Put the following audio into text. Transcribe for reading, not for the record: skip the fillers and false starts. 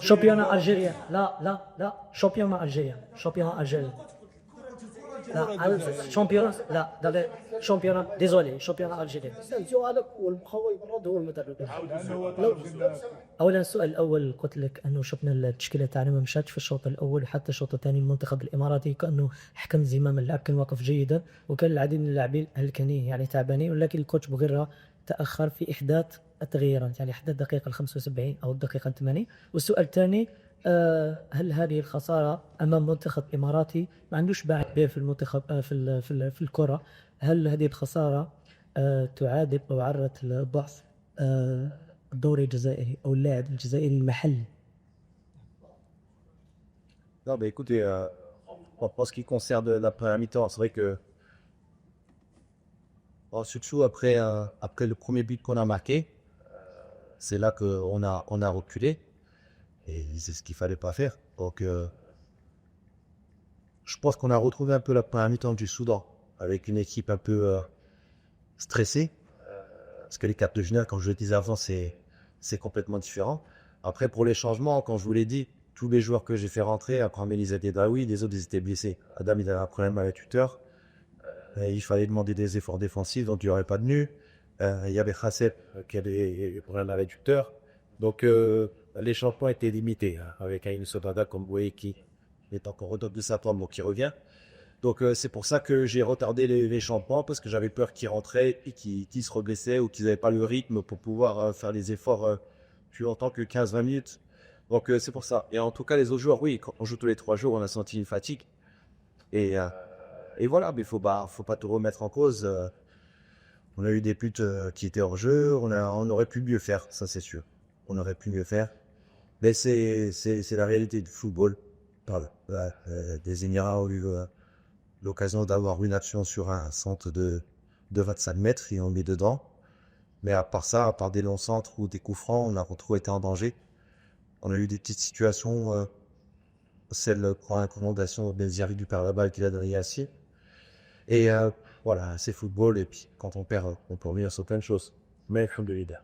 championnat algérien. Là, championnat algérien. Championnat algérien. لا شامبيون لا ده شامبيون ديزولي شامبيون الجيري سالتو هذاك هو المخول برود هو المدرب اولا السؤال الاول قلت لك انه شفنا التشكيله تاعنا ما مشاتش في الشوط الاول وحتى الشوط الثاني المنتخب الاماراتي كانه حكم زمام اللعب كان واقف جيدا وكان العديد من اللاعبين هلكانين يعني تعبانين ولكن الكوتش بوغيرا تاخر في احداث التغييرات يعني حتى الدقيقه 75 او الدقيقه 80. والسؤال الثاني هل هذه الخسارة أمام منتخب إماراتي ما عندوش باع كبير في المنتخب في الكرة؟ هل هذه الخسارة تعادل أو عرض لضعف الدوري الجزائري أو اللاعب الجزائري المحلي؟ Non, bah écoutez, en ce qui concerne la première mi-temps, c'est vrai que surtout après le premier but qu'on a marqué, c'est là qu'on a reculé. Et c'est ce qu'il fallait pas faire. Donc, je pense qu'on a retrouvé un peu la première mi-temps du Soudan, avec une équipe un peu stressée. Parce que les quarts de finale, comme je le disais avant, c'est complètement différent. Après, pour les changements, quand je vous l'ai dit, tous les joueurs que j'ai fait rentrer, après ils étaient Daoui, les autres ils étaient blessés. Adam, il avait un problème avec tuteur. Il fallait demander des efforts défensifs, donc il n'y aurait pas de nu. Il y avait Khassep qui avait des problèmes avec tuteur. Donc, les changements étaient limités, hein, avec Aïn Sodada comme vous voyez qui est encore au top de sa forme, donc qui revient. Donc, c'est pour ça que j'ai retardé les changements, parce que j'avais peur qu'ils rentraient et qu'ils se reblessaient ou qu'ils n'avaient pas le rythme pour pouvoir faire les efforts plus longtemps que 15-20 minutes. Donc, c'est pour ça. Et en tout cas, les autres joueurs, oui, quand on joue tous les 3 jours, on a senti une fatigue. Et voilà, mais faut pas tout remettre en cause. On a eu des buts qui étaient hors jeu, on aurait pu mieux faire, ça c'est sûr. On aurait pu mieux faire. Mais c'est la réalité du football. Des Émirats ont eu l'occasion d'avoir une action sur un centre de 25 mètres et on met dedans. Mais à part ça, à part des longs centres ou des coups francs, on a trop été en danger. On a eu des petites situations, celle prend une commandation de Benziari du perd la balle qu'il a donné Yassir. Et voilà, c'est football et puis quand on perd, on peut revenir sur plein de choses. Mais comme de leader.